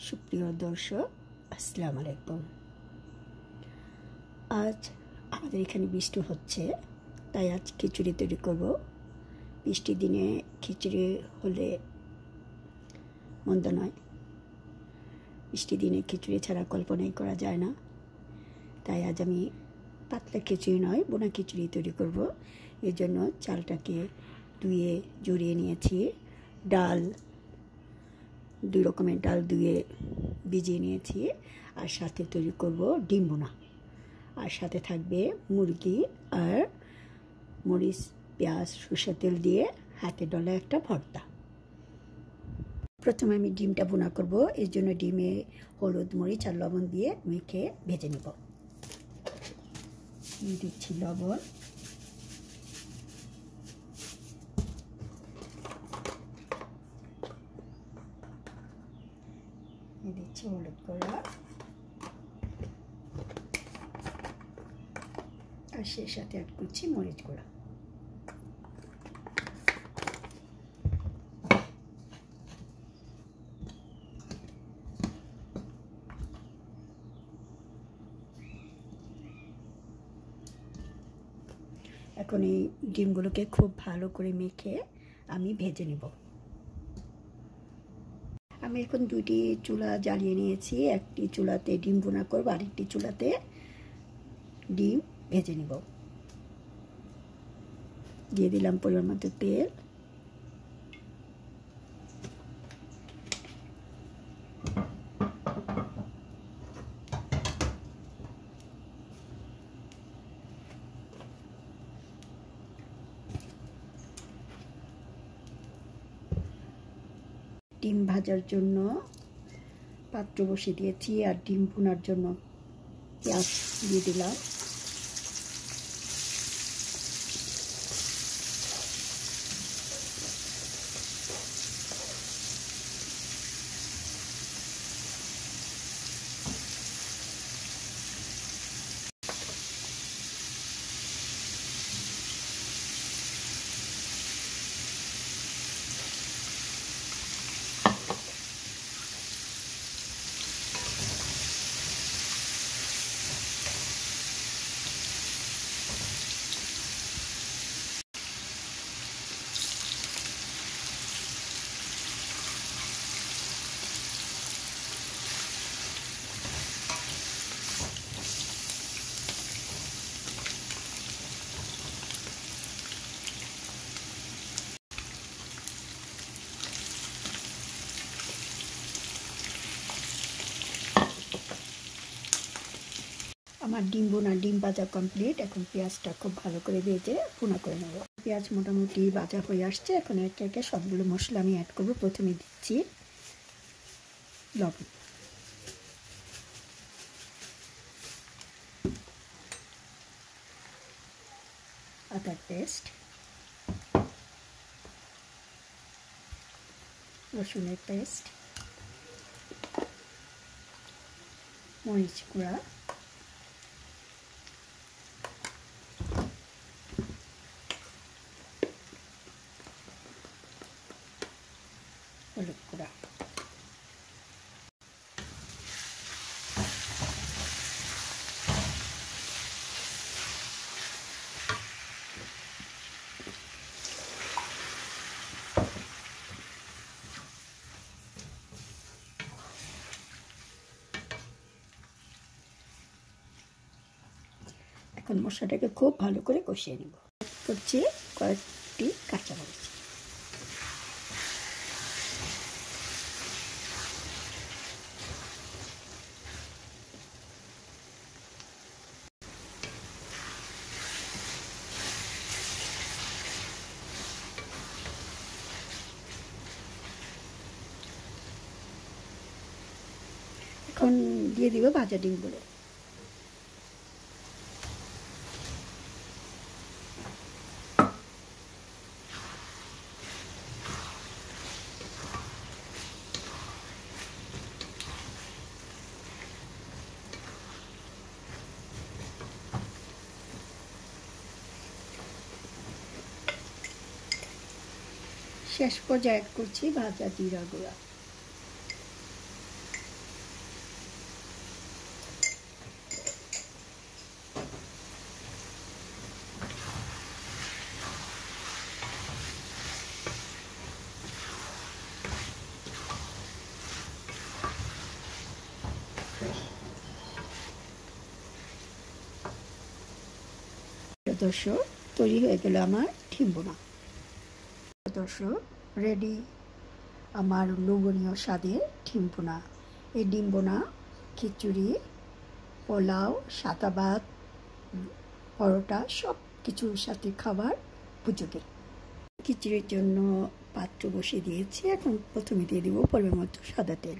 সুপ্রিয় দর্শক, আসসালামু আলাইকুম। আজ আমাদের এখানে বৃষ্টি হচ্ছে, তাই আজ খিচুড়ি তৈরি করব। বৃষ্টির দিনে খিচুড়ি হলে মন্দ নয়। বৃষ্টির দিনে খিচুড়ি ছাড়া কল্পনাই করা যায় না। তাই আজ আমি পাতলা খিচুড়ি নয়, বোনা খিচুড়ি তৈরি করব। এর জন্য চালটাকে ধুয়ে জড়িয়ে নিয়েছি। ডাল, 2 রকমের ডাল ধুয়ে ভিজিয়ে নিয়েছি। আর সাথে তৈরি করব ডিম বোনা। আর সাথে থাকবে মুরগি আর মরিচ, পেঁয়াজ, সরষের তেল দিয়ে হাতে ডলা একটা ভর্তা। প্রথমে আমি ডিমটা বোনা করব। এর জন্য ডিমে হলুদ, মরিচ আর লবণ দিয়ে মেখে ভেজে নেব। দিচ্ছি লবণ, দিচ্ছি হলুদ গুঁড়া, আর সেই সাথে অ্যাড করছি মরিচ গুঁড়া। এখন এই ডিমগুলোকে খুব ভালো করে মেখে আমি ভেজে নেব। আমি এখন 2টি চুলা জ্বালিয়ে নিয়েছি। একটি চুলাতে ডিম বোনা করব, আরেকটি চুলাতে ডিম ভেজে নেব। দিয়ে দিলাম পরিমাণ মতো তেল। ডিম ভাজার জন্য পাত্র বসিয়ে দিয়েছি, আর ডিম ভুনার জন্য পেঁয়াজ দিয়ে দিলাম। আমার ডিম ভাজা কমপ্লিট। এখন পেঁয়াজটা খুব ভালো করে ভেজে ভুনা করে নেব। পেঁয়াজ মোটামুটি ভাজা হয়ে আসছে। এখন একে একে সবগুলো মশলা আমি অ্যাড করব। প্রথমে দিচ্ছি লবণ, আদার পেস্ট, রসুনের পেস্ট, মরিচ গুঁড়া, হলুদ গুঁড়া। এখন মশলাটাকে খুব ভালো করে কষিয়ে নেব। করছি কয়েকটি কাঁচামরিচ। এখন দিয়ে দিব ভাজা ডিমগুলো। শেষ পর্যায়ে অ্যাড করছি ভাজা জিরা গুঁড়া। দর্শক, তৈরি হয়ে গেল আমার ডিম বোনা। দর্শক, রেডি আমার লোভনীয় স্বাদের ডিম বোনা। এই ডিম বোনা খিচুড়ি, পোলাও, সাদা ভাত, পরোটা সব কিছুর সাথে খাবার উপযোগী। খিচুড়ির জন্য পাত্র বসিয়ে দিয়েছি। এখন প্রথমে দিয়ে দেবো পরিমাণ মতো সাদা তেল।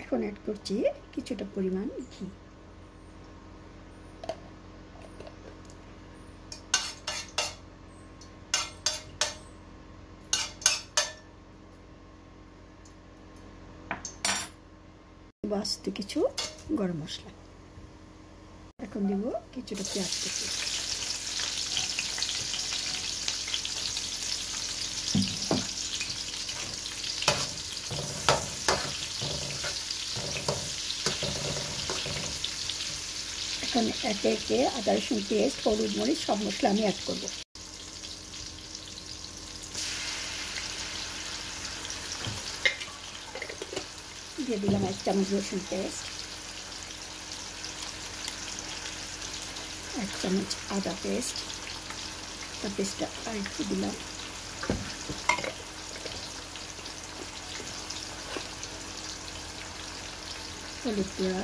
এখন অ্যাড করছি কিছুটা পরিমাণ ঘি। আস্তে কিছু গরম মশলা। এখন দেব কিছুটা পেঁয়াজ কুচি। এখন একে একে আদা রসুন পেস্ট, হলুদ মরিচ সব মশলা আমি অ্যাড করব। দিয়ে দিলাম 1 চামচ রসুন পেস্ট, 1 চামচ আদা পেস্ট, পেস্টটা আর একটু দিলাম। হলুদ গুঁড়া,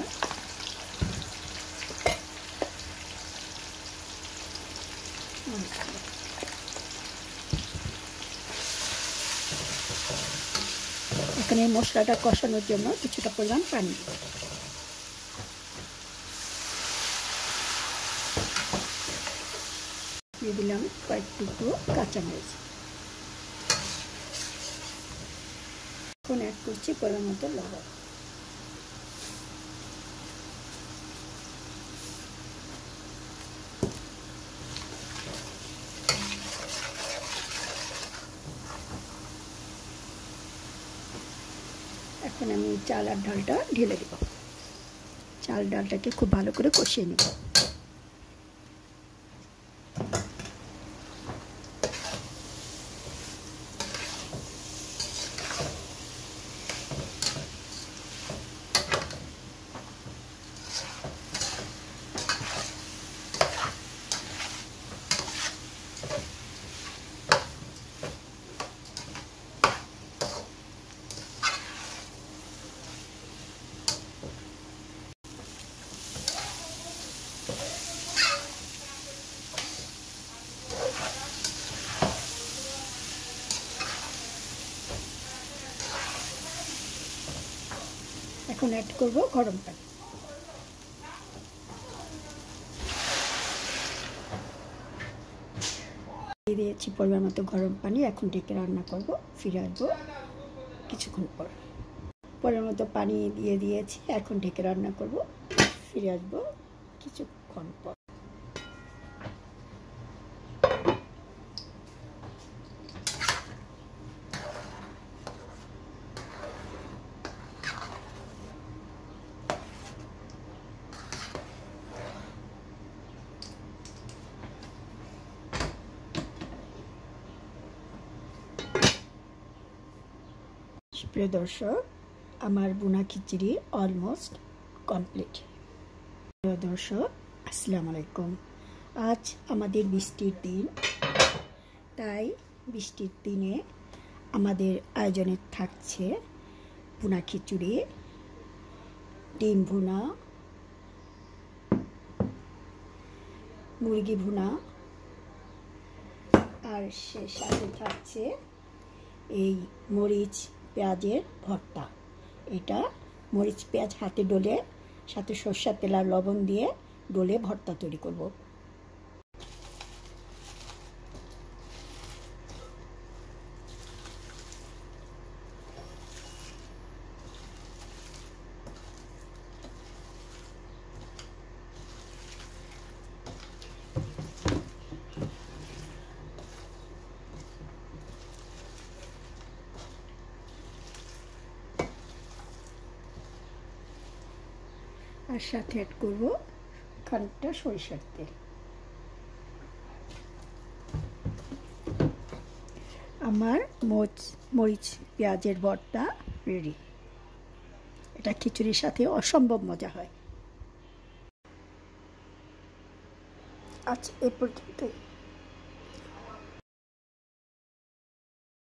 এখানে মশলাটা কষানোর জন্য কিছুটা পরিমাণ পানি দিয়ে দিলাম, কয়েক টুকরো কাঁচামরিচ। এখন অ্যাড করছি পরিমাণ মতো লবণ। এখন আমি চাল আর ডালটা ঢেলে দেব। চাল ডালটাকে খুব ভালো করে কষিয়ে নেব। এখন অ্যাড করব গরম পানি। দিয়ে দিয়েছি পরিমাণ মতো গরম পানি। এখন ঢেকে রান্না করব। ফিরে আসবো কিছুক্ষণ পর। পরিমাণ মতো পানি দিয়ে দিয়েছি। এখন ঢেকে রান্না করব। ফিরে আসবো কিছুক্ষণ পর। প্রিয় দর্শক, আমার বোনা খিচুড়ি অলমোস্ট কমপ্লিট। প্রিয় দর্শক, আসসালামু আলাইকুম। আজ আমাদের বৃষ্টির দিন, তাই বৃষ্টির দিনে আমাদের আয়োজনে থাকছে বোনা খিচুড়ি, ডিম ভুনা, মুরগি ভুনা, আর সে সাথে থাকছে এই মরিচ পেঁয়াজের ভর্তা। এটা মরিচ পেঁয়াজ হাতে ডলে সাথে সরষের তেল আর লবণ দিয়ে ডলে ভর্তা তৈরি করব। আর সাথে অ্যাড করব খানিকটা সরিষার তেল। আমার মরিচ পেঁয়াজের ভর্তা রেডি। এটা খিচুড়ির সাথে অসম্ভব মজা হয়। আচ্ছা, এ পর্যন্তই।